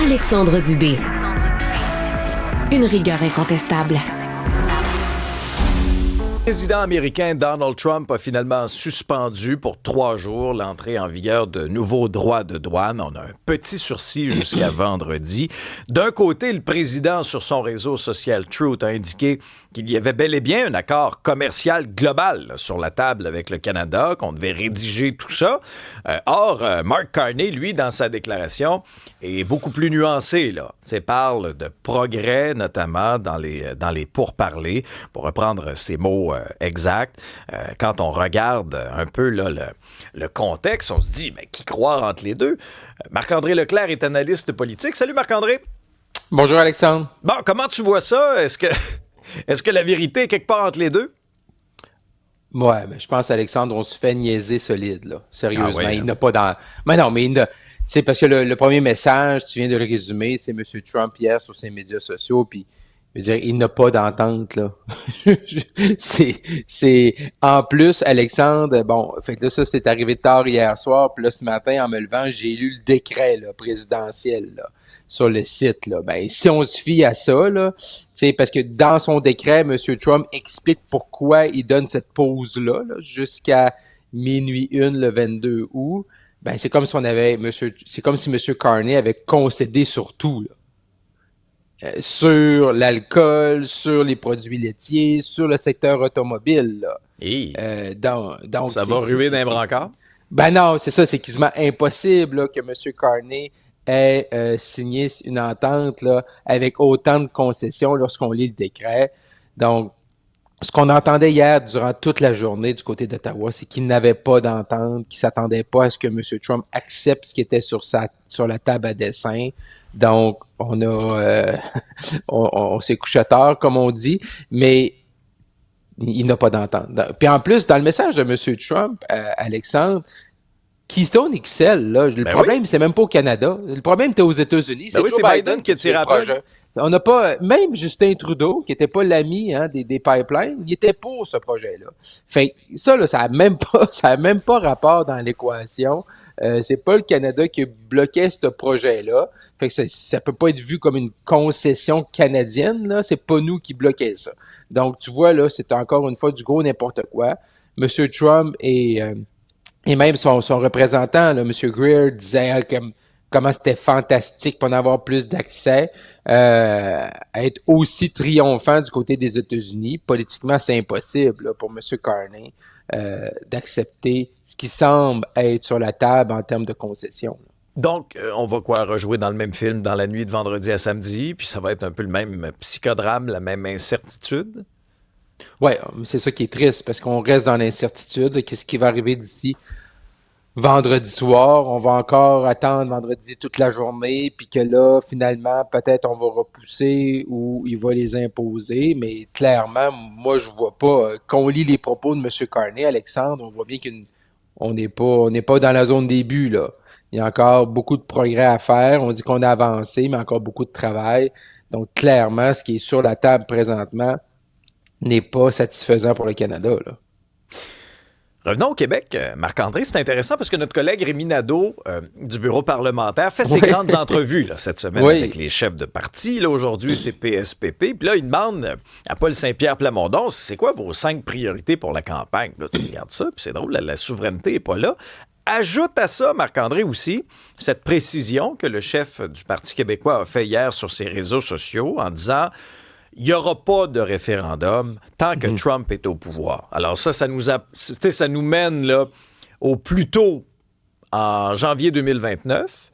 Alexandre Dubé. Une rigueur incontestable. Le président américain Donald Trump a finalement suspendu pour 3 jours l'entrée en vigueur de nouveaux droits de douane. On a un petit sursis jusqu'à vendredi. D'un côté, le président, sur son réseau social Truth, a indiqué qu'il y avait bel et bien un accord commercial global là, sur la table avec le Canada, qu'on devait rédiger tout ça. Or, Mark Carney, lui, dans sa déclaration, est beaucoup plus nuancé. Là. Il parle de progrès, notamment dans les pourparlers, pour reprendre ses mots exacts. Quand on regarde un peu là, le contexte, on se dit, mais qui croire entre les deux? Marc-André Leclerc est analyste politique. Salut Marc-André! Bonjour Alexandre. Bon, comment tu vois ça? Est-ce que la vérité est quelque part entre les deux? Ouais, mais je pense, Alexandre, on se fait niaiser solide, là. Sérieusement. Ah ouais, il n'a pas dans. Mais non, mais c'est parce que le premier message, tu viens de le résumer, c'est M. Trump hier sur ses médias sociaux, puis je veux dire, il n'a pas d'entente, là. c'est en plus, Alexandre, bon, fait que là, ça, c'est arrivé tard hier soir, puis là, ce matin, en me levant, j'ai lu le décret, là, présidentiel, là, sur le site, là. Ben, si on se fie à ça, là, tu sais, parce que dans son décret, M. Trump explique pourquoi il donne cette pause-là, là, jusqu'à minuit 1 le 22 août. Ben, c'est comme si M. Carney avait concédé sur tout, là. Sur l'alcool, sur les produits laitiers, sur le secteur automobile. Là. Hey, Donc, ça va ruer d'un brancard? Ben non, c'est ça, c'est quasiment impossible là, que M. Carney ait signé une entente là, avec autant de concessions lorsqu'on lit le décret. Donc, ce qu'on entendait hier durant toute la journée du côté d'Ottawa, c'est qu'il n'avait pas d'entente, qu'il ne s'attendait pas à ce que M. Trump accepte ce qui était sur la table à dessin. Donc, on s'est couché tard, comme on dit, mais il n'a pas d'entente. Puis en plus, dans le message de M. Trump, Alexandre, Keystone XL, là, le problème, c'est même pas au Canada. Le problème, c'est aux États-Unis. C'est Joe Biden qui a tiré après. On n'a pas, même Justin Trudeau, qui n'était pas l'ami des pipelines, il était pour ce projet-là. Fait ça, là, ça a même pas rapport dans l'équation. C'est pas le Canada qui bloquait ce projet-là. Fait que ça peut pas être vu comme une concession canadienne, là. C'est pas nous qui bloquait ça. Donc, tu vois, là, c'est encore une fois du gros n'importe quoi. Monsieur Trump et même son représentant, là, M. Greer, disait comment c'était fantastique pour en avoir plus d'accès, être aussi triomphant du côté des États-Unis. Politiquement, c'est impossible là, pour M. Carney d'accepter ce qui semble être sur la table en termes de concession. Donc, on va rejouer dans le même film dans la nuit de vendredi à samedi, puis ça va être un peu le même psychodrame, la même incertitude? Oui, c'est ça qui est triste, parce qu'on reste dans l'incertitude. Qu'est-ce qui va arriver d'ici vendredi soir? On va encore attendre vendredi toute la journée, puis que là, finalement, peut-être on va repousser ou il va les imposer, mais clairement, moi, je vois pas. Quand on lit les propos de M. Carney, Alexandre, on voit bien qu'on n'est pas dans la zone des buts, là. Il y a encore beaucoup de progrès à faire. On dit qu'on a avancé, mais encore beaucoup de travail. Donc, clairement, ce qui est sur la table présentement n'est pas satisfaisant pour le Canada, là. Revenons au Québec, Marc-André, c'est intéressant parce que notre collègue Rémi Nadeau du bureau parlementaire fait ses grandes entrevues là, cette semaine avec les chefs de parti. Là, aujourd'hui, c'est PSPP. Puis là, il demande à Paul Saint-Pierre Plamondon, c'est quoi vos 5 priorités pour la campagne? Là, tu regardes ça, puis c'est drôle, la souveraineté n'est pas là. Ajoute à ça, Marc-André, aussi, cette précision que le chef du Parti québécois a fait hier sur ses réseaux sociaux en disant il n'y aura pas de référendum tant que Trump est au pouvoir. Alors ça nous mène là, au plus tôt en janvier 2029.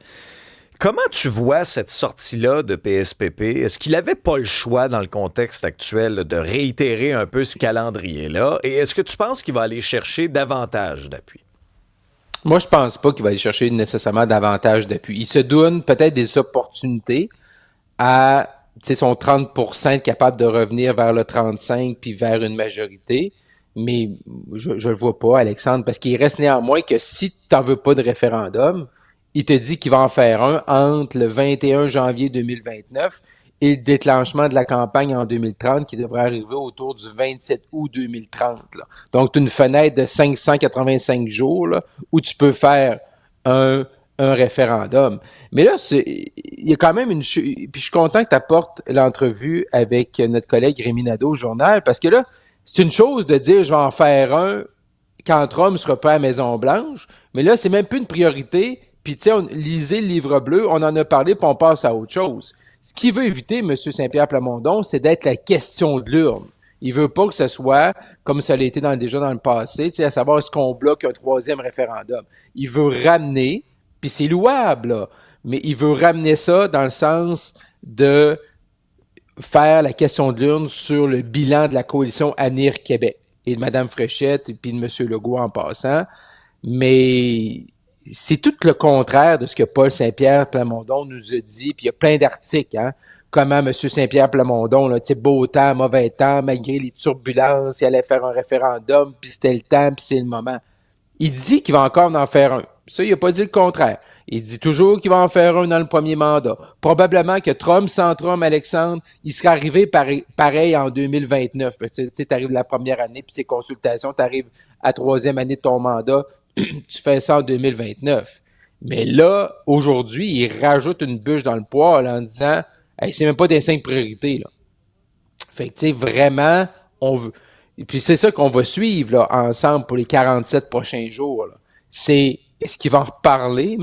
Comment tu vois cette sortie-là de PSPP? Est-ce qu'il n'avait pas le choix dans le contexte actuel de réitérer un peu ce calendrier-là? Et est-ce que tu penses qu'il va aller chercher davantage d'appui? Moi, je pense pas qu'il va aller chercher nécessairement davantage d'appui. Il se donne peut-être des opportunités à son 30% être capable de revenir vers le 35% puis vers une majorité. Mais je le vois pas, Alexandre, parce qu'il reste néanmoins que si tu n'en veux pas de référendum, il te dit qu'il va en faire un entre le 21 janvier 2029 et le déclenchement de la campagne en 2030 qui devrait arriver autour du 27 août 2030. Là. Donc, tu as une fenêtre de 585 jours là, où tu peux faire un un référendum. Mais là, il y a quand même puis je suis content que tu apportes l'entrevue avec notre collègue Rémi Nadeau au journal, parce que là, c'est une chose de dire je vais en faire un quand Trump sera pas à Maison-Blanche, mais là, c'est même plus une priorité. Puis, tu sais, lisez le livre bleu, on en a parlé, puis on passe à autre chose. Ce qu'il veut éviter, M. Saint-Pierre Plamondon, c'est d'être la question de l'urne. Il veut pas que ce soit comme ça l'a été déjà dans le passé, tu sais, à savoir est-ce qu'on bloque un troisième référendum. Il veut ramener, puis c'est louable, là, mais il veut ramener ça dans le sens de faire la question de l'urne sur le bilan de la coalition Avenir Québec et de Mme Fréchette et puis de M. Legault en passant. Mais c'est tout le contraire de ce que Paul Saint-Pierre Plamondon nous a dit. Puis il y a plein d'articles, hein. Comment M. Saint-Pierre Plamondon, là, beau temps, mauvais temps, malgré les turbulences, il allait faire un référendum, puis c'était le temps, puis c'est le moment. Il dit qu'il va encore en faire un. Ça, il n'a pas dit le contraire. Il dit toujours qu'il va en faire un dans le premier mandat. Probablement que Trump, sans Trump, Alexandre, il serait arrivé pareil en 2029. Parce que tu arrives la première année, puis ces consultations, tu arrives à la troisième année de ton mandat, tu fais ça en 2029. Mais là, aujourd'hui, il rajoute une bûche dans le poêle en disant hey, c'est même pas des 5 priorités. Là. Fait que, tu sais, vraiment, on veut. Et puis c'est ça qu'on va suivre là, ensemble pour les 47 prochains jours. Là. C'est est-ce qu'il va en reparler,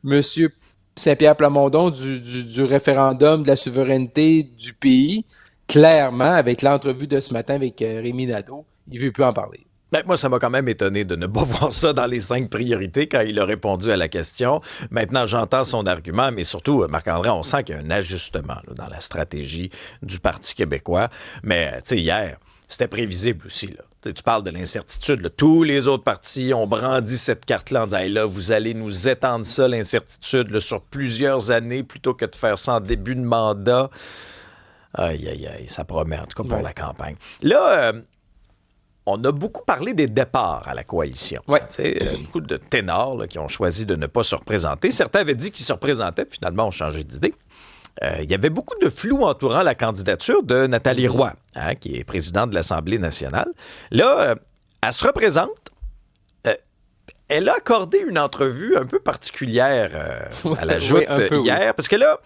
monsieur Saint-Pierre Plamondon, du référendum de la souveraineté du pays? Clairement, avec l'entrevue de ce matin avec Rémi Nadeau, il ne veut plus en parler. Ben, moi, ça m'a quand même étonné de ne pas voir ça dans les 5 priorités quand il a répondu à la question. Maintenant, j'entends son argument, mais surtout, Marc-André, on sent qu'il y a un ajustement là, dans la stratégie du Parti québécois. Mais, tu sais, hier, c'était prévisible aussi. Là. Tu parles de l'incertitude. Là. Tous les autres partis ont brandi cette carte-là en disant hey, là, vous allez nous étendre ça, l'incertitude, là, sur plusieurs années plutôt que de faire ça en début de mandat. Aïe, aïe, aïe, ça promet, en tout cas pour la campagne. Là, on a beaucoup parlé des départs à la coalition. Ouais. Beaucoup de ténors là, qui ont choisi de ne pas se représenter. Certains avaient dit qu'ils se représentaient, puis finalement ont changé d'idée. Il y avait beaucoup de flou entourant la candidature de Nathalie Roy, hein, qui est présidente de l'Assemblée nationale. Là, elle se représente. Elle a accordé une entrevue un peu particulière à la Joute hier, parce que là,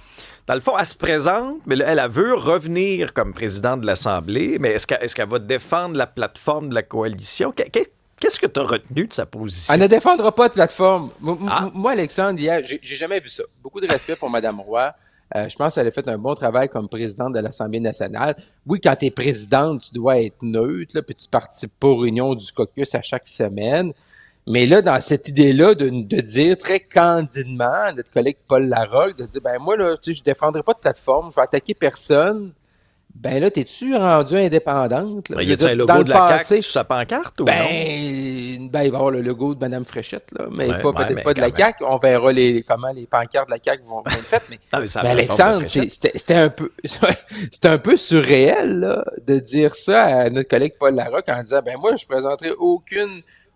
dans le fond, elle se présente, mais là, elle veut revenir comme présidente de l'Assemblée, mais est-ce qu'elle va défendre la plateforme de la coalition? Qu'est-ce que tu as retenu de sa position? Elle ne défendra pas de plateforme. Moi, Alexandre, hier, j'ai jamais vu ça. Beaucoup de respect pour Mme Roy. Je pense qu'elle a fait un bon travail comme présidente de l'Assemblée nationale. Oui, quand tu es présidente, tu dois être neutre, là, puis tu participes pas aux réunions du caucus à chaque semaine. Mais là, dans cette idée-là de dire très candidement à notre collègue Paul Larocque, de dire, ben moi, là, tu sais, je défendrai pas de plateforme, je vais attaquer personne. Ben là, t'es-tu rendu indépendante? Là? Ben, y a-t-il un logo de la CAQ sur sa pancarte ou non? Il va y avoir le logo de Mme Fréchette, là, mais peut-être pas de la CAQ. On verra comment les pancartes de la CAQ vont être faites. Mais, mais Alexandre, c'était un peu surréel là, de dire ça à notre collègue Paul Larocque en disant, ben moi, je présenterai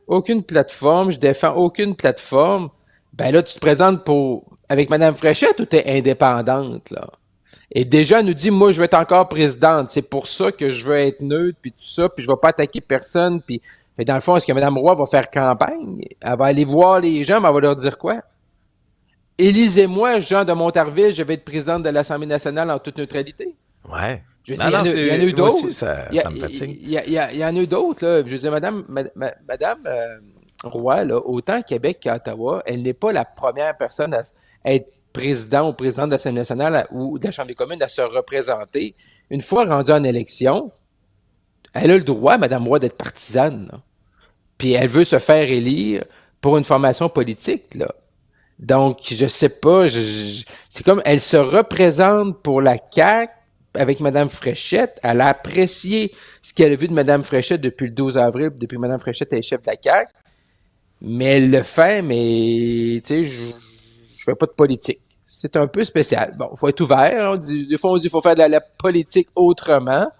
aucune plateforme, je défends aucune plateforme. Ben là, tu te présentes avec Mme Fréchette ou t'es indépendante, là? Et déjà, elle nous dit, moi, je vais être encore présidente. C'est pour ça que je veux être neutre, puis tout ça, puis je vais pas attaquer personne. Puis, mais dans le fond, est-ce que Mme Roy va faire campagne? Elle va aller voir les gens, mais elle va leur dire quoi? Élisez-moi, Jean de Montarville, je vais être présidente de l'Assemblée nationale en toute neutralité. Ouais. Il y en a eu d'autres. Moi aussi, ça me fatigue. Il y en a eu d'autres, là. Je veux dire, Madame Roy, là, autant Québec qu'à Ottawa, elle n'est pas la première personne à être président ou présidente de l'Assemblée nationale ou de la Chambre des communes à se représenter. Une fois rendue en élection, elle a le droit, Mme Roy, d'être partisane. Là. Puis elle veut se faire élire pour une formation politique. Là. Donc, je sais pas, c'est comme, elle se représente pour la CAQ avec Mme Fréchette. Elle a apprécié ce qu'elle a vu de Mme Fréchette depuis le 12 avril, depuis que Mme Fréchette est chef de la CAQ. Mais elle le fait, mais, tu sais, je fais pas de politique. C'est un peu spécial. Bon, il faut être ouvert. Des fois, on dit qu'il faut faire de la politique autrement.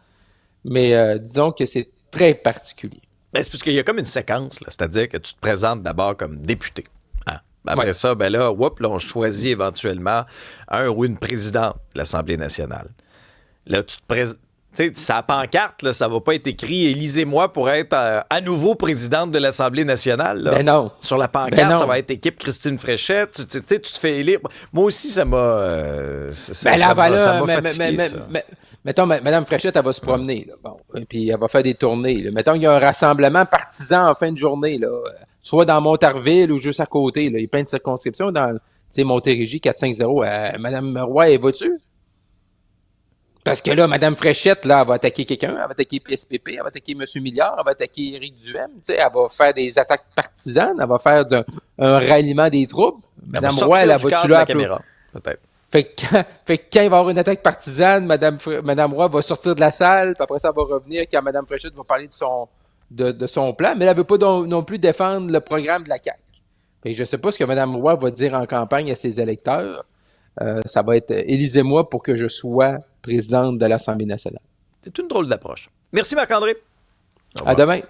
Mais disons que c'est très particulier. Ben, c'est parce qu'il y a comme une séquence, là, c'est-à-dire que tu te présentes d'abord comme député. Hein? Après ça, ben là, on choisit éventuellement un ou une présidente de l'Assemblée nationale. Là, tu sais, sa pancarte, là, ça va pas être écrit « Élisez-moi pour être à nouveau présidente de l'Assemblée nationale. » Ben non. Sur la pancarte, Ben non. ça va être équipe Christine Fréchette. Tu sais, tu te fais élire. Moi aussi, ça m'a fatigué, ça. Mettons, Mme Fréchette, elle va se promener. Là, bon, puis elle va faire des tournées. Là. Mettons qu'il y a un rassemblement partisan en fin de journée, là, soit dans Montarville ou juste à côté. Là. Il y a plein de circonscriptions dans Montérégie 450. Mme Roy, elle va-tu? Parce que là, Mme Fréchette, là, elle va attaquer quelqu'un, elle va attaquer PSPP, elle va attaquer M. Milliard, elle va attaquer Éric Duhaime, elle va faire des attaques partisanes, elle va faire un ralliement des troupes. Mme Roy, elle va-tu là? Peut-être. Fait que quand il va y avoir une attaque partisane, Mme Roy va sortir de la salle, puis après ça, elle va revenir quand Mme Fréchette va parler de son plan, mais elle ne veut pas non plus défendre le programme de la CAQ. Fait que je ne sais pas ce que Mme Roy va dire en campagne à ses électeurs. Ça va être « Élisez-moi pour que je sois présidente de l'Assemblée nationale ». C'est une drôle d'approche. Merci Marc-André. À demain.